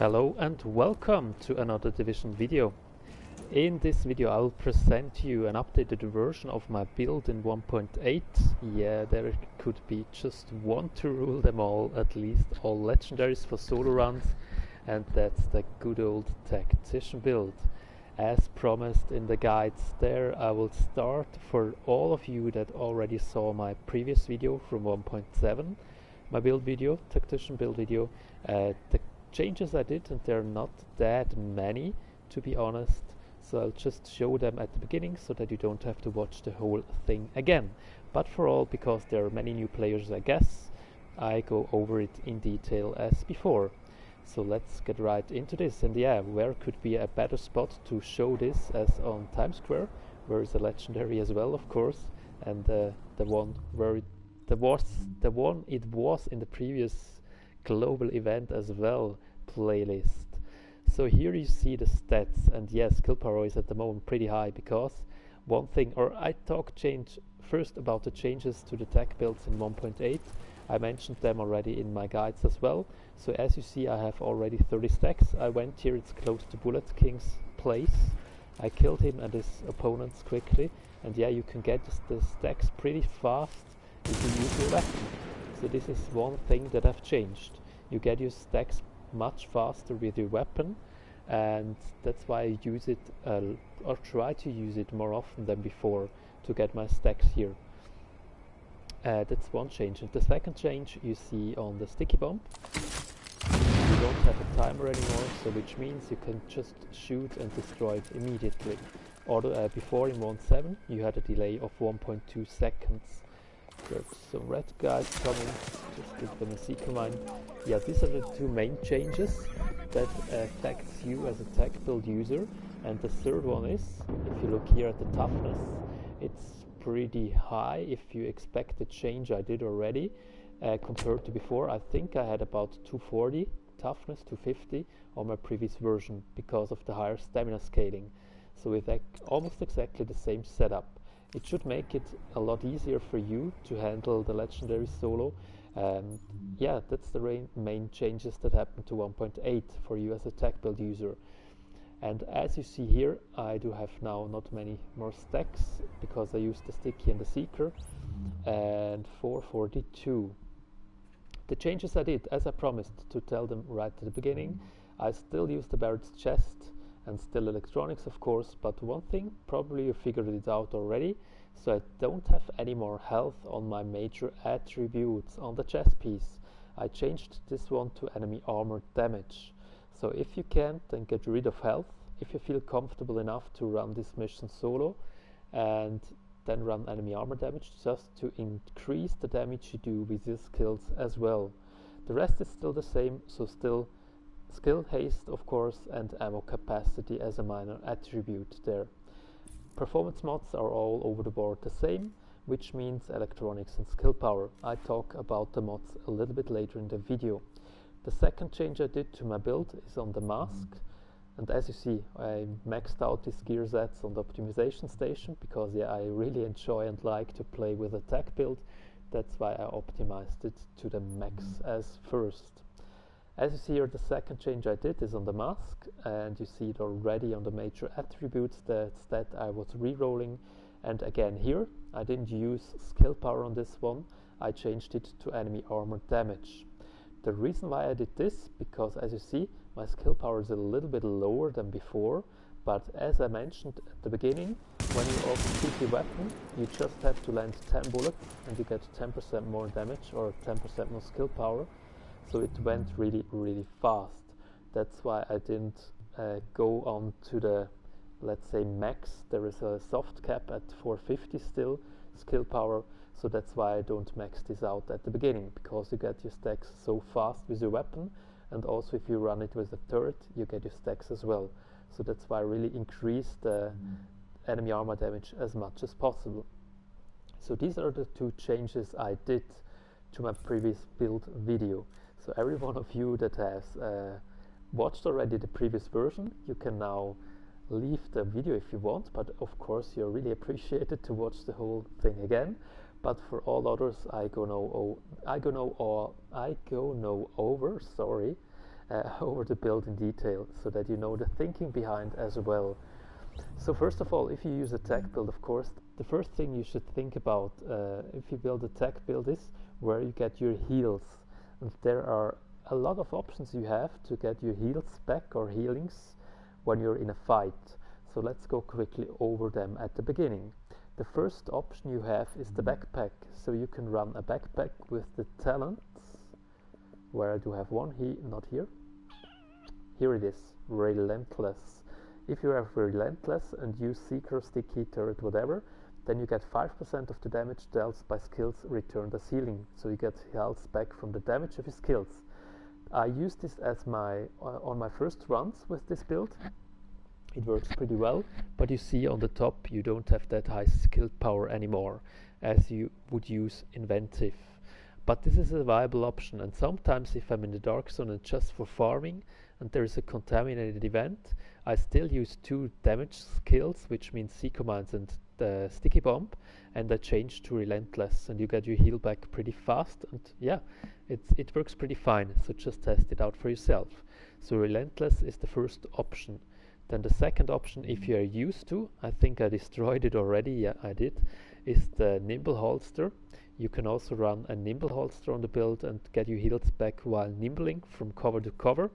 Hello and welcome to another Division video. In this video I'll present you an updated version of my build in 1.8. Yeah, there could be just one to rule them all, at least all legendaries for solo runs, and that's the good old Tactician Build. As promised in the guides there, I will start for all of you that already saw my previous video from 1.7, my build video, Tactician Build video. The changes I did, and they're not that many to be honest, so I'll just show them at the beginning so that you don't have to watch the whole thing again. But for all, because there are many new players I guess, I go over it in detail as before. So let's get right into this. And yeah, where could be a better spot to show this as on Times Square, where is a legendary as well, of course, and the one where it was in the previous global event as well playlist. So here you see the stats, and yes, skill power is at the moment pretty high, because one thing, or I talk first about the changes to the Tac builds in 1.8. I mentioned them already in my guides as well. So as you see, I have already 30 stacks. I went here, it's close to Bullet King's place. I killed him and his opponents quickly, and yeah, you can get the stacks pretty fast if you use your weapon. So this is one thing that I've changed. You get your stacks much faster with your weapon, and that's why I use it or try to use it more often than before to get my stacks here. That's one change. And the second change you see on the sticky bomb. You don't have a timer anymore, so which means you can just shoot and destroy it immediately. Or before in 1.7 you had a delay of 1.2 seconds. There's some red guys coming, just give them a seeker mine. Yeah, these are the two main changes that affects you as a Tac build user. And the third one is, if you look here at the toughness, it's pretty high if you expect the change I did already compared to before. I think I had about 240 toughness, 250 on my previous version because of the higher stamina scaling. So with almost exactly the same setup, it should make it a lot easier for you to handle the legendary solo. Yeah, that's the main changes that happened to 1.8 for you as a Tac build user. And as you see here, I do have now not many more stacks because I used the sticky and the seeker, and 442. The changes I did, as I promised to tell them right at the beginning, I still use the Barrett's chest and still electronics, of course, but one thing, probably you figured it out already, so I don't have any more health on my major attributes on the chest piece. I changed this one to enemy armor damage. So if you can't, then get rid of health. If you feel comfortable enough to run this mission solo, and then run enemy armor damage just to increase the damage you do with your skills as well. The rest is still the same, so still skill haste, of course, and ammo capacity as a minor attribute there. Performance mods are all over the board the same, which means electronics and skill power. I talk about the mods a little bit later in the video. The second change I did to my build is on the mask, and as you see, I maxed out these gear sets on the optimization station because yeah, I really enjoy and like to play with a Tac build. That's why I optimized it to the max as first. As you see here, the second change I did is on the mask, and you see it already on the major attributes, the stat I was re-rolling. And again here, I didn't use skill power on this one, I changed it to enemy armor damage. The reason why I did this, because as you see, my skill power is a little bit lower than before, but as I mentioned at the beginning, when you also shoot your weapon, you just have to land 10 bullets and you get 10% more damage or 10% more skill power. So it went really fast. That's why I didn't go on to the, let's say, max. There is a soft cap at 450 still, skill power. So that's why I don't max this out at the beginning, because you get your stacks so fast with your weapon, and also if you run it with a turret, you get your stacks as well. So that's why I really increase the enemy armor damage as much as possible. So these are the two changes I did to my previous build video. So every one of you that has watched already the previous version, you can now leave the video if you want, but of course you're really appreciated to watch the whole thing again. But for all others, I go no over, sorry, over the build in detail, so that you know the thinking behind as well. So first of all, if you use a Tac Build, of course, the first thing you should think about if you build a Tac Build is where you get your heals. And there are a lot of options you have to get your heals back or healings when you're in a fight. So let's go quickly over them at the beginning. The first option you have is the backpack. So you can run a backpack with the talents, where I do have one here, not here. Here it is, Relentless. If you have Relentless and use Seeker, Sticky, Turret, whatever, then you get 5% of the damage dealt by skills returned as healing. So you get health back from the damage of your skills. I use this as my on my first runs with this build. It works pretty well, but you see on the top you don't have that high skill power anymore as you would use Inventive. But this is a viable option, and sometimes if I'm in the Dark Zone and just for farming and there is a contaminated event, I still use 2 damage skills, which means Seeker Mines and the Sticky Bomb, and I change to Relentless, and you get your heal back pretty fast, and yeah, it works pretty fine, so just test it out for yourself. So Relentless is the first option. Then the second option, if you are used to, I think I destroyed it already, yeah I did, is the Nimble Holster. You can also run a Nimble Holster on the build and get your heals back while nimbling from cover to cover.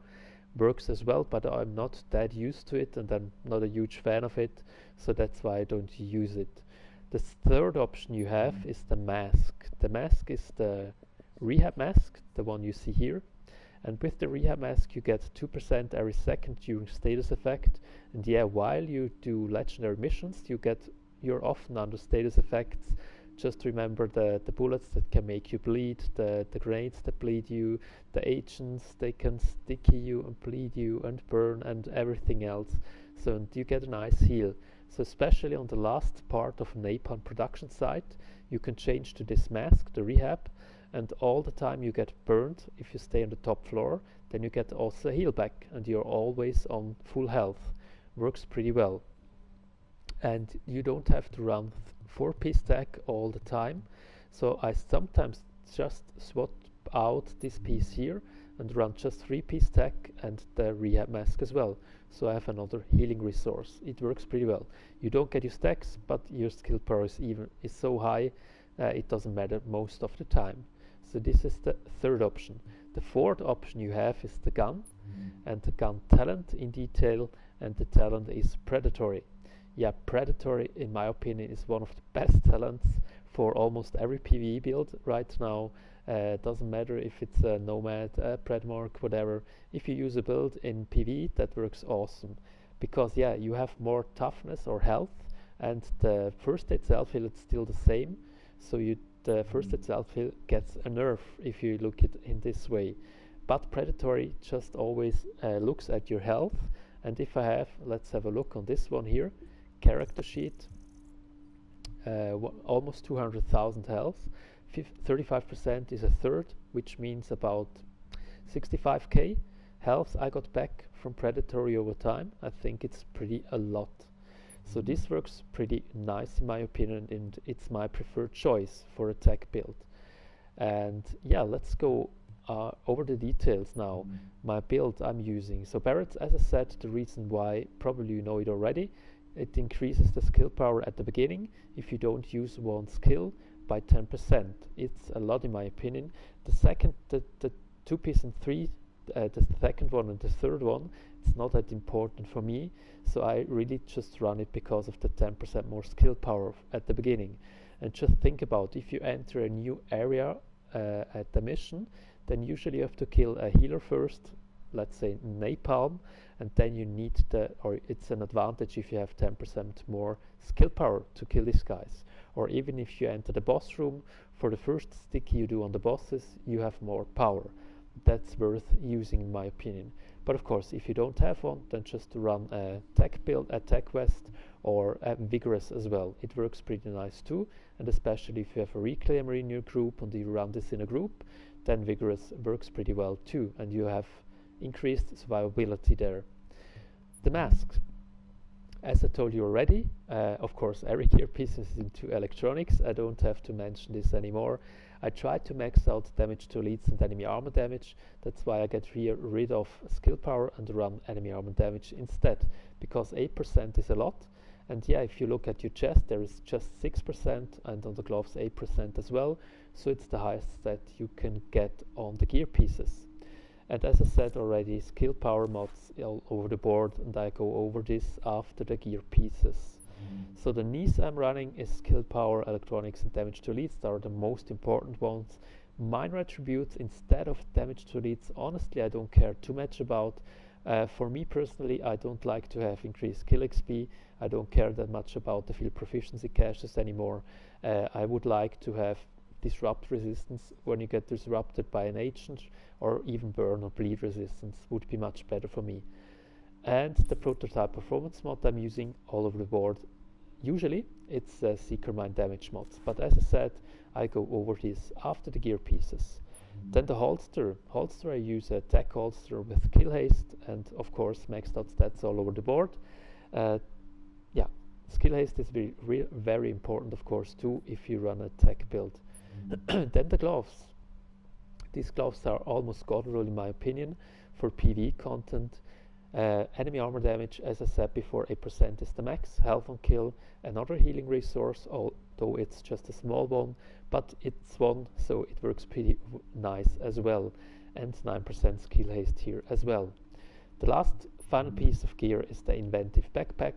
Works as well, but I'm not that used to it and I'm not a huge fan of it, so that's why I don't use it. The third option you have is the mask. The mask is the rehab mask, the one you see here. And with the rehab mask you get 2% every second during status effect, and yeah, while you do legendary missions you're often under status effects. Just remember the bullets that can make you bleed, the grenades that bleed you, the agents, they can sticky you and bleed you and burn and everything else. So and you get a nice heal. So especially on the last part of a napalm production site, you can change to this mask, the rehab, and all the time you get burned. If you stay on the top floor, then you get also a heal back and you're always on full health. Works pretty well. And you don't have to run 4-piece tac all the time, so I sometimes just swap out this piece here and run just 3-piece tac and the rehab mask as well, so I have another healing resource. It works pretty well. You don't get your stacks, but your skill power is so high it doesn't matter most of the time. So this is the third option. The fourth option you have is the gun, and the gun talent in detail, and the talent is Predatory. Yeah, Predatory in my opinion is one of the best talents for almost every PvE build right now. Doesn't matter if it's a Nomad, a Predmark, whatever. If you use a build in PvE, that works awesome. Because yeah, you have more toughness or health, and the first aid self-heal is still the same. So the first aid self-heal gets a nerf if you look at it in this way. But Predatory just always looks at your health, and if I have, let's have a look on this one here, character sheet, almost 200,000 health, 35% is a third, which means about 65k health I got back from Predatory over time. I think it's pretty a lot. So this works pretty nice in my opinion, and it's my preferred choice for a Tac build. And yeah, let's go over the details now. My build I'm using. So Barrett, as I said, the reason why, probably you know it already, it increases the skill power at the beginning if you don't use one skill by 10%. It's a lot in my opinion. The 2-piece and 3, the second one and the third one, it's not that important for me, so I really just run it because of the 10% more skill power at the beginning. And just think about, if you enter a new area at the mission, then usually you have to kill a healer first, let's say napalm, and then you need or it's an advantage if you have 10% more skill power to kill these guys. Or even if you enter the boss room, for the first sticky you do on the bosses, you have more power. That's worth using in my opinion. But of course, if you don't have one, then just run a Tac build, a Tac West, or a Vigorous as well. It works pretty nice too, and especially if you have a Reclaimer in your group and you run this in a group, then Vigorous works pretty well too, and you have increased survivability there. The mask. As I told you already, of course, every gear piece is into electronics. I don't have to mention this anymore. I try to max out damage to elites and enemy armor damage. That's why I get here rid of skill power and run enemy armor damage instead, because 8% is a lot. And yeah, if you look at your chest, there is just 6%, and on the gloves 8% as well. So it's the highest that you can get on the gear pieces. And as I said already, skill power mods all over the board, and I go over this after the gear pieces. So the knees I'm running is skill power, electronics, and damage to elites. They are the most important ones. Minor attributes instead of damage to elites, honestly, I don't care too much about. For me personally, I don't like to have increased kill XP. I don't care that much about the field proficiency caches anymore. I would like to have disrupt resistance when you get disrupted by an agent, or even burn or bleed resistance would be much better for me. And the prototype performance mod I'm using all over the board, usually it's Seeker Mine damage mods, but as I said, I go over this after the gear pieces. Then the holster I use a Tac holster with kill haste, and of course maxed out stats all over the board. Yeah, skill haste is very important, of course, too, if you run a Tac build. Then the gloves. These gloves are almost god roll in my opinion for PvE content. Enemy armor damage, as I said before, 8% is the max. Health on kill, another healing resource, although it's just a small one, but it's one, so it works pretty nice as well. And 9% skill haste here as well. The last final piece of gear is the inventive backpack,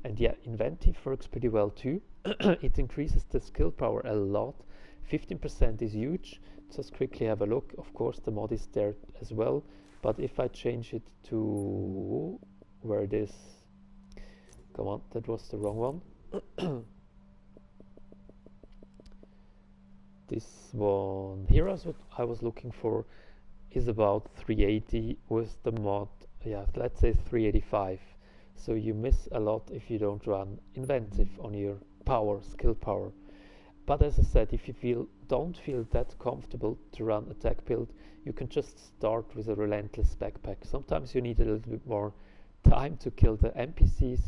and yeah, inventive works pretty well too. It increases the skill power a lot. 15% is huge. Just quickly have a look. Of course the mod is there as well, but if I change it to where it is, come on, that was the wrong one. This one here is what I was looking for, is about 380 with the mod, yeah, let's say 385. So you miss a lot if you don't run inventive on your power, skill power. But as I said, if you don't feel that comfortable to run a Tac build, you can just start with a relentless backpack. Sometimes you need a little bit more time to kill the NPCs,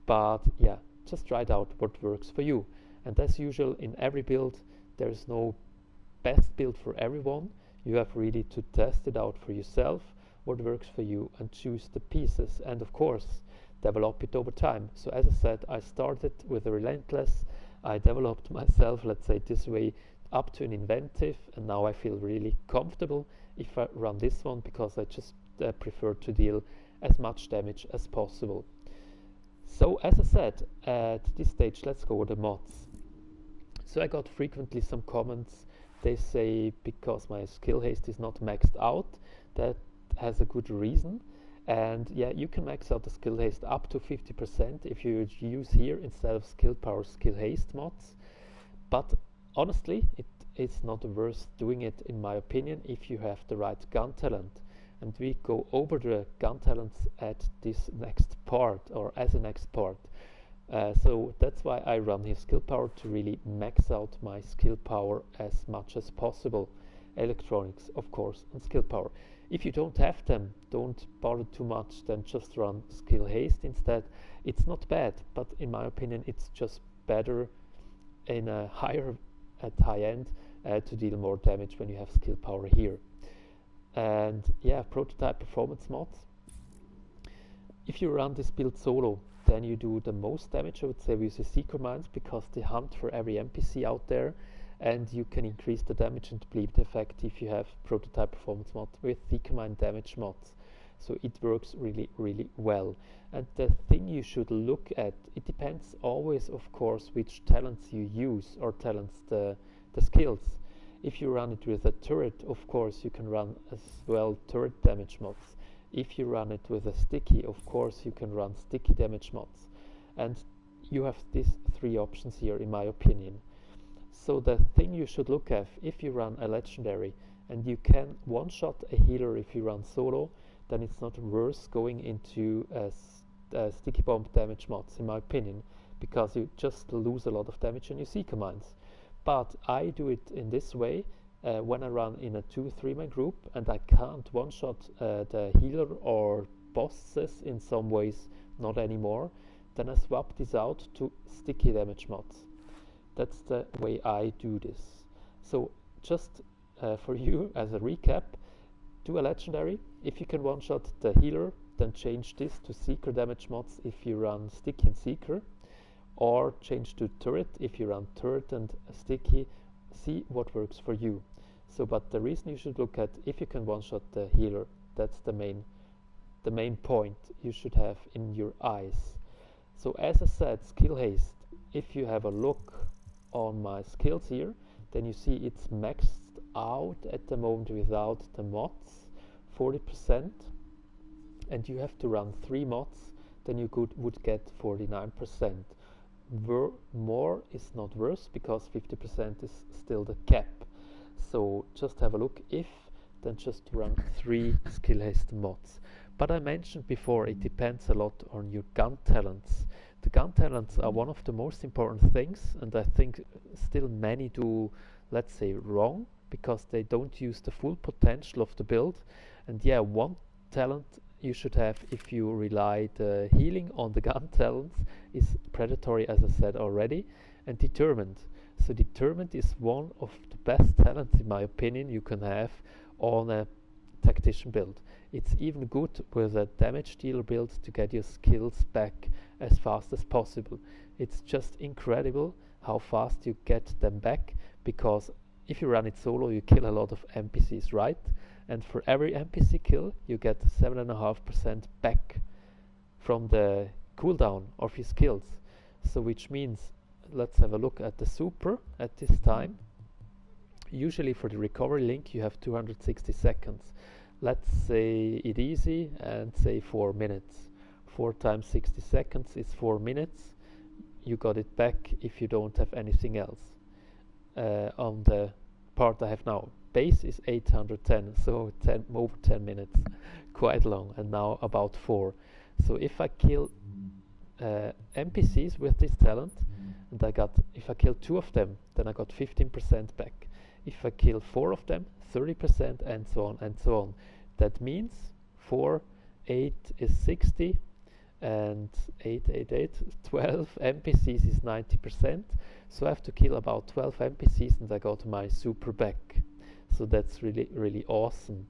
but yeah, just try it out what works for you. And as usual, in every build, there's no best build for everyone. You have really to test it out for yourself, what works for you, and choose the pieces, and of course, develop it over time. So as I said, I started with a relentless, I developed myself, let's say this way, up to an inventive, and now I feel really comfortable if I run this one, because I just prefer to deal as much damage as possible. So as I said, at this stage, let's go over the mods. So I got frequently some comments. They say because my skill haste is not maxed out, that has a good reason. And yeah, you can max out the skill haste up to 50% if you use here instead of skill power skill haste mods. But honestly, it is not worth doing it in my opinion if you have the right gun talent. And we go over the gun talents at this next part, or as a next part. So that's why I run here skill power, to really max out my skill power as much as possible. Electronics, of course, and skill power. If you don't have them, don't bother too much, then just run skill haste instead. It's not bad, but in my opinion, it's just better in a at high end to deal more damage when you have skill power here. And yeah, prototype performance mods. If you run this build solo, then you do the most damage, I would say, with the Seeker Mines, because they hunt for every NPC out there, and you can increase the damage and bleed effect if you have prototype performance mod with Seeker Mine damage mods. So it works really, really well. And the thing you should look at, it depends always, of course, which talents you use, or talents the skills. If you run it with a turret, of course, you can run as well turret damage mods. If you run it with a sticky, of course, you can run sticky damage mods. And you have these three options here, in my opinion. So the thing you should look at, if you run a legendary, and you can one-shot a healer if you run solo, then it's not worth going into sticky bomb damage mods, in my opinion, because you just lose a lot of damage on your Seeker Mines. But I do it in this way when I run in a 2-3 man group, and I can't one-shot the healer or bosses in some ways, not anymore. then I swap this out to sticky damage mods. That's the way I do this. So just for you as a recap, do a legendary. If you can one-shot the healer, then change this to seeker damage mods if you run sticky and seeker, or change to turret if you run turret and sticky. See what works for you. So, but the reason you should look at if you can one-shot the healer, that's the main point you should have in your eyes. So as I said, skill haste, if you have a look on my skills here, then you see it's maxed out at the moment without the mods, 40%, and you have to run 3 mods, then you would get 49%. More is not worse, because 50% is still the cap. So just have a look, if, then just run 3 skill haste mods. But I mentioned before, it depends a lot on your gun talents. The gun talents are one of the most important things, and I think still many do, let's say, wrong, because they don't use the full potential of the build. And yeah, one talent you should have if you rely the healing on the gun talents is predatory, as I said already, and determined. So determined is one of the best talents, in my opinion, you can have on a tactician build. It's even good with a damage dealer build to get your skills back as fast as possible. It's just incredible how fast you get them back, because if you run it solo, you kill a lot of NPCs, right? And for every NPC kill, you get 7.5% back from the cooldown of your skills. So which means, let's have a look at the super at this time. Usually for the recovery link, you have 260 seconds. Let's say it easy and say 4 minutes. 4 times 60 seconds is 4 minutes. You got it back if you don't have anything else. On the part I have now, base is 810, so over 10 minutes, quite long, and now about 4. So if I kill NPCs with this talent, and if I kill 2 of them, then I got 15% back. If I kill 4 of them, 30%, and so on and so on. That means 4, 8 is 60, and 8, 8, 8, 12 NPCs is 90%. So I have to kill about 12 NPCs and I got my super back. So that's really, really awesome.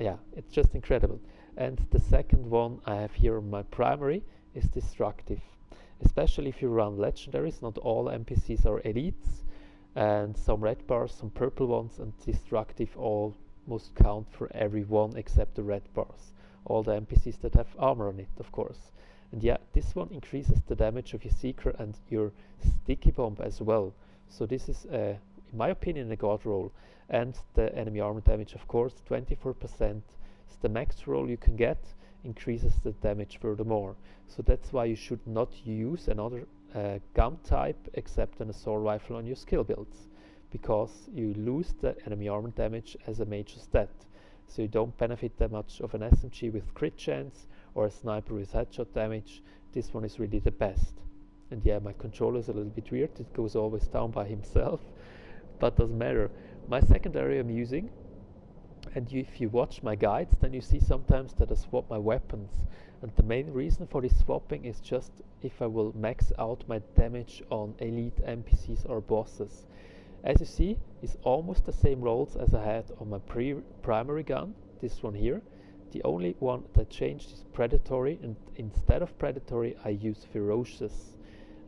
Yeah, it's just incredible. And the second one I have here on my primary is destructive. Especially if you run legendaries, not all NPCs are elites, and some red bars, some purple ones, and destructive almost count for every one except the red bars. All the NPCs that have armor on it, of course. And yeah, this one increases the damage of your seeker and your sticky bomb as well. So this is, in my opinion, a god roll. And the enemy armor damage, of course, 24% is the max roll you can get, increases the damage furthermore. So that's why you should not use another gun type except an assault rifle on your skill builds, because you lose the enemy armor damage as a major stat. So you don't benefit that much of an SMG with crit chance or a sniper with headshot damage. This one is really the best. And yeah, my controller is a little bit weird, it goes always down by himself, but doesn't matter. My secondary I'm using, and if you watch my guides, then you see sometimes that I swap my weapons. And the main reason for this swapping is just if I will max out my damage on elite NPCs or bosses. As you see, it's almost the same rolls as I had on my primary gun, this one here. The only one that changed is predatory, and instead of predatory I use ferocious.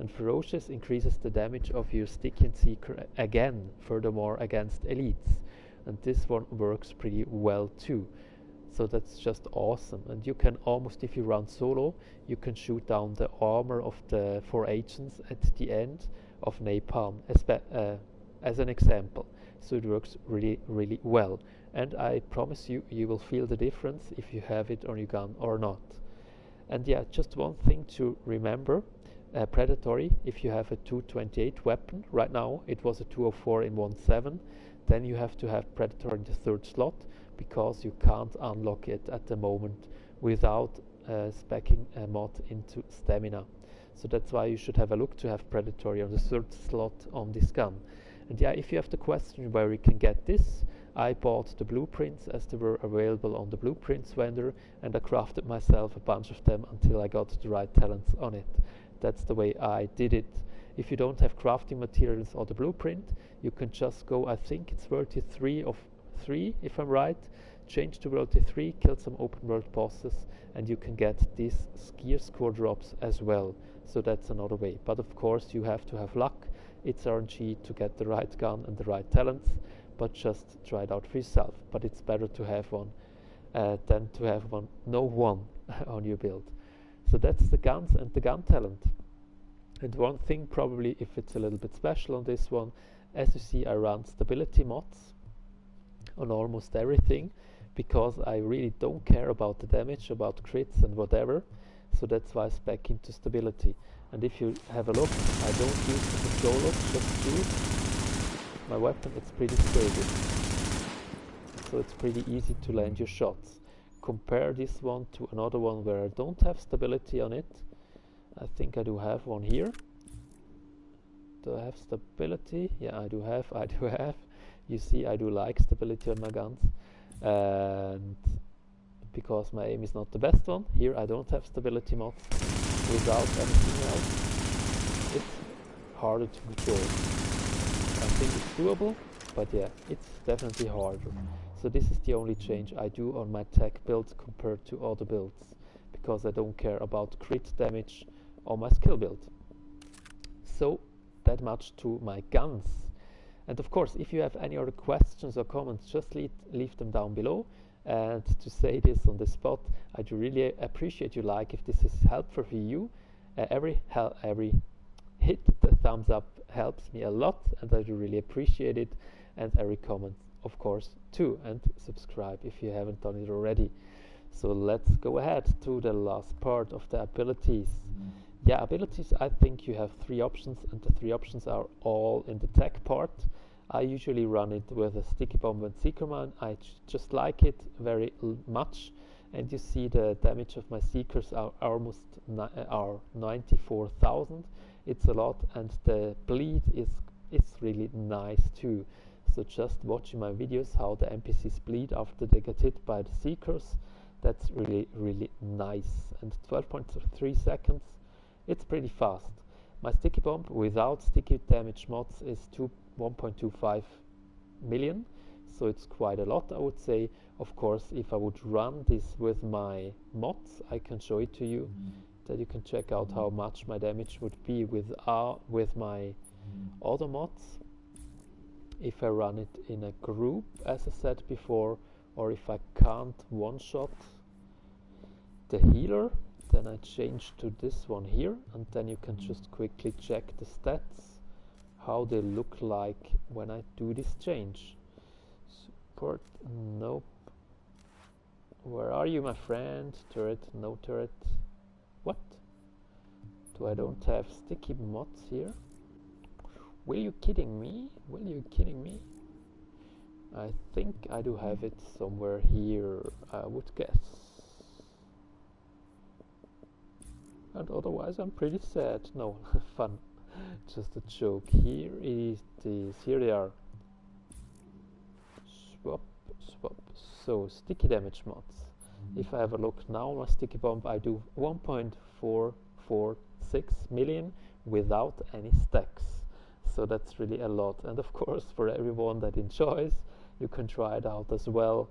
And ferocious increases the damage of your sticky and seeker again, furthermore against elites. And this one works pretty well too. So that's just awesome. And you can almost, if you run solo, you can shoot down the armor of the 4 agents at the end of Napalm, as an example. So it works really, really well. And I promise you, you will feel the difference if you have it on your gun or not. And yeah, just one thing to remember. Predatory, if you have a 228 weapon, right now it was a 204 in 1.7, then you have to have predatory in the 3rd slot, because you can't unlock it at the moment without speccing a mod into stamina. So that's why you should have a look to have predatory on the 3rd slot on this gun. And yeah, if you have the question where you can get this, I bought the blueprints as they were available on the blueprints vendor, and I crafted myself a bunch of them until I got the right talents on it. That's the way I did it. If you don't have crafting materials or the blueprint, you can just go, I think it's world tier 3 of 3 if I'm right, change to world tier 3, kill some open world bosses, and you can get these gear score drops as well. So that's another way. But of course you have to have luck. It's RNG to get the right gun and the right talents, but just try it out for yourself. But it's better to have one than to have no one on your build. So that's the guns and the gun talent. And one thing probably, if it's a little bit special on this one, as you see I run stability mods on almost everything, because I really don't care about the damage, about crits and whatever. So that's why I spec into stability. And if you have a look, I don't use the controller, just choose my weapon. It's pretty stable, so it's pretty easy to land your shots. Compare this one to another one where I don't have stability on it. I think I do have one here. Do I have stability? Yeah, I do have. You see, I do like stability on my guns, and because my aim is not the best one, here I don't have stability mods. Without anything else, it's harder to control. I think it's doable, but yeah, it's definitely harder. So this is the only change I do on my Tac build compared to other builds, because I don't care about crit damage on my skill build. So that much to my guns. And of course, if you have any other questions or comments, just leave them down below. And to say this on the spot, I do really appreciate your like if this is helpful for you. Every hit the thumbs up helps me a lot, and I do really appreciate it. And every comment, of course, too. And subscribe if you haven't done it already. So let's go ahead to the last part of the abilities. Yeah, abilities, I think you have 3 options, and the 3 options are all in the tech part. I usually run it with a sticky bomb and seeker mine. I just like it very much, and you see the damage of my seekers are almost 94,000. It's a lot, and the bleed is really nice too. So just watching my videos how the NPCs bleed after they get hit by the seekers, that's really nice. And 12.3 seconds, it's pretty fast. My sticky bomb without sticky damage mods is 1.25 million, so it's quite a lot, I would say. Of course, if I would run this with my mods, I can show it to you, that you can check out how much my damage would be with my other mods. If I run it in a group, as I said before, or if I can't one-shot the healer, then I change to this one here, and then you can just quickly check the stats, how they look like when I do this change. Support, nope. Where are you, my friend? Turret, no turret. What? I don't have sticky mods here? Will you kidding me? I think I do have it somewhere here, I would guess. And otherwise I'm pretty sad. No, fun. Just a joke. Here it is. Here they are. Swap. So sticky damage mods. If I have a look now, my sticky bomb, I do 1.446 million without any stacks. So that's really a lot. And of course, for everyone that enjoys, you can try it out as well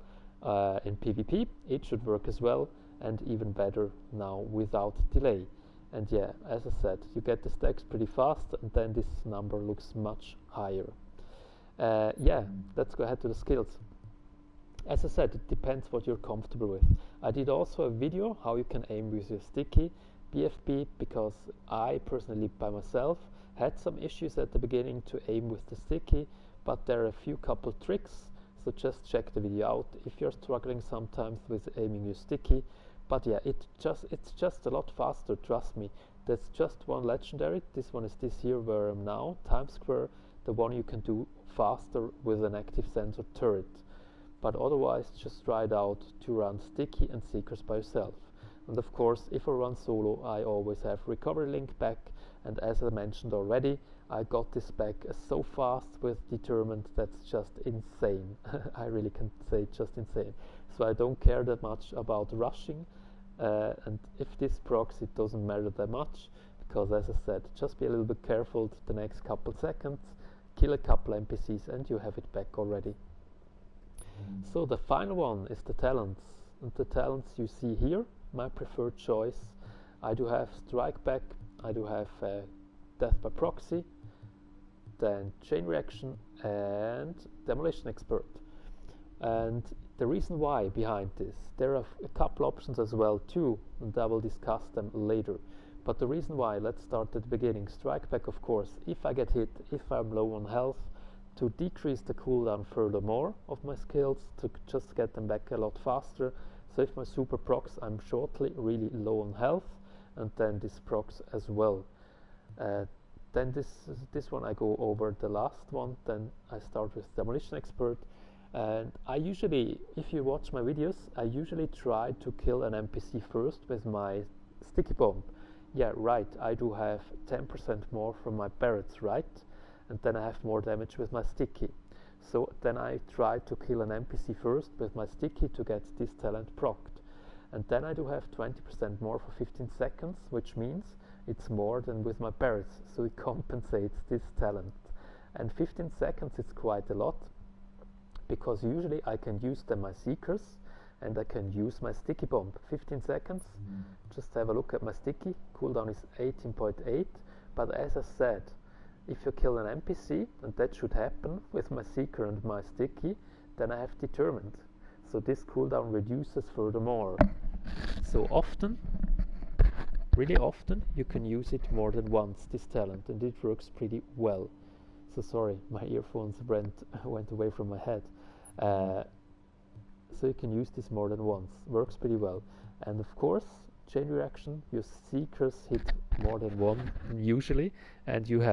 in PvP. It should work as well, and even better now without delay. And yeah, as I said, you get the stacks pretty fast, and then this number looks much higher. Yeah, let's go ahead to the skills. As I said, it depends what you're comfortable with. I did also a video how you can aim with your sticky BFB, because I personally by myself had some issues at the beginning to aim with the sticky, but there are a couple tricks, so just check the video out if you're struggling sometimes with aiming your sticky. But yeah, it's just a lot faster, trust me. That's just one legendary. This one is this here where I'm now, Times Square, the one you can do faster with an active sensor turret. But otherwise, just try it out to run sticky and seekers by yourself. And of course, if I run solo, I always have recovery link back, and as I mentioned already, I got this back so fast with Determined, that's just insane. I really can say just insane. So I don't care that much about rushing, and if this procs, it doesn't matter that much, because as I said, just be a little bit careful the next couple seconds, kill a couple NPCs and you have it back already. So the final one is the talents, and the talents you see here, my preferred choice. I do have Strike Back, I do have Death by Proxy, then Chain Reaction and Demolition Expert. And the reason why behind this, there are a couple options as well too, and I will discuss them later. But the reason why, let's start at the beginning. Strike Back, of course, if I get hit, if I'm low on health, to decrease the cooldown furthermore of my skills, to just get them back a lot faster. So if my super procs, I'm shortly really low on health, and then this procs as well. Then this one I go over the last one, then I start with Demolition Expert. And I usually, if you watch my videos, I usually try to kill an NPC first with my Sticky Bomb. Yeah, right, I do have 10% more from my barrets, right? And then I have more damage with my Sticky. So then I try to kill an NPC first with my Sticky to get this talent procced. And then I do have 20% more for 15 seconds, which means it's more than with my barrets, so it compensates this talent. And 15 seconds is quite a lot, because usually I can use then my Seekers, and I can use my Sticky Bomb. 15 seconds, just have a look at my Sticky, cooldown is 18.8, but as I said, if you kill an NPC, and that should happen with my Seeker and my Sticky, then I have Determined. So this cooldown reduces furthermore. So often, really often, you can use it more than once, this talent, and it works pretty well. So sorry, my earphones went away from my head. So you can use this more than once, works pretty well. And of course, Chain Reaction, your Seekers hit more than one usually, and you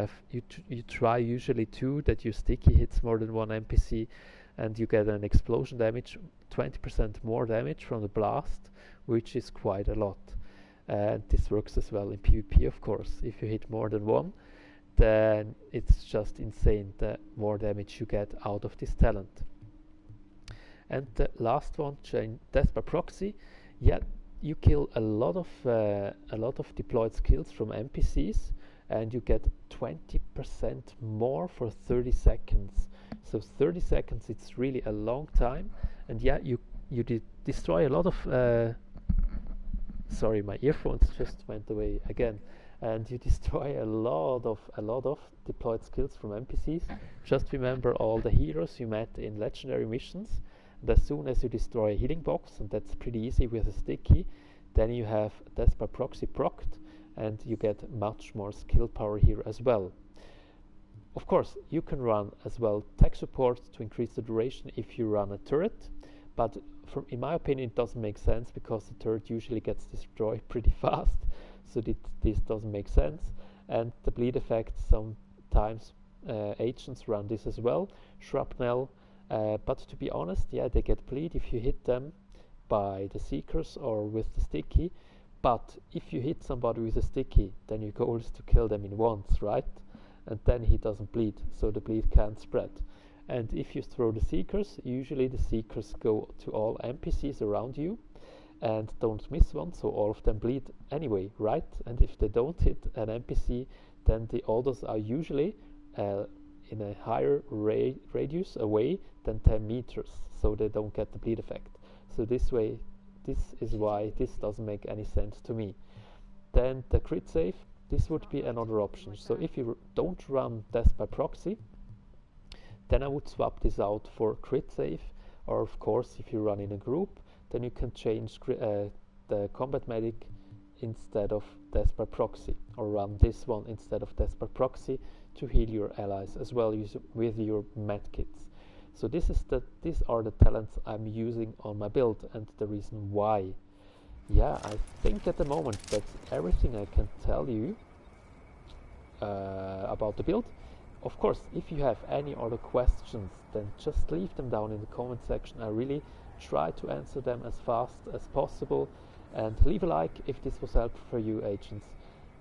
try usually two, that your Sticky hits more than one NPC, and you get an explosion damage, 20% more damage from the blast, which is quite a lot. And this works as well in PvP, of course. If you hit more than one, then it's just insane the more damage you get out of this talent. And the last one, Death by Proxy. Yeah, you kill a lot of deployed skills from NPCs, and you get 20% more for 30 seconds. So 30 seconds, it's really a long time, and yeah, you destroy a lot of sorry, my earphones just went away again. And you destroy a lot of deployed skills from NPCs. Just remember all the heroes you met in legendary missions, and as soon as you destroy a healing box, and that's pretty easy with a Sticky, then you have Death by Proxy procced, and you get much more skill power here as well. Of course, you can run as well tech support to increase the duration if you run a turret, but in my opinion it doesn't make sense, because the turret usually gets destroyed pretty fast, so this doesn't make sense. And the bleed effect, sometimes agents run this as well, Shrapnel, but to be honest, yeah, they get bleed if you hit them by the Seekers or with the Sticky, but if you hit somebody with a Sticky, then your goal is to kill them in once, right? And then he doesn't bleed, so the bleed can't spread. And if you throw the Seekers, usually the Seekers go to all NPCs around you and don't miss one, so all of them bleed anyway, right? And if they don't hit an NPC, then the others are usually in a higher radius away than 10 meters, so they don't get the bleed effect. So this is why this doesn't make any sense to me. Then the crit save, this would be another option. So if you don't run Death by Proxy, then I would swap this out for crit save, or of course if you run in a group, then you can change the combat medic instead of Death by Proxy, or run this one instead of Death by Proxy to heal your allies as well with your medkits. So these are the talents I'm using on my build, and the reason why. Yeah, I think at the moment that's everything I can tell you about the build. Of course, if you have any other questions, then just leave them down in the comment section. I really try to answer them as fast as possible, and leave a like if this was helpful for you, agents.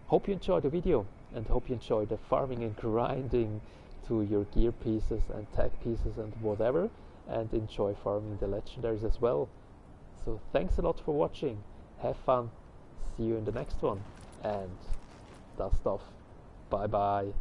hope you enjoyed the video, and hope you enjoyed the farming and grinding to your gear pieces and tech pieces and whatever, and enjoy farming the legendaries as well. So thanks a lot for watching, have fun, see you in the next one, and dust off. Bye bye.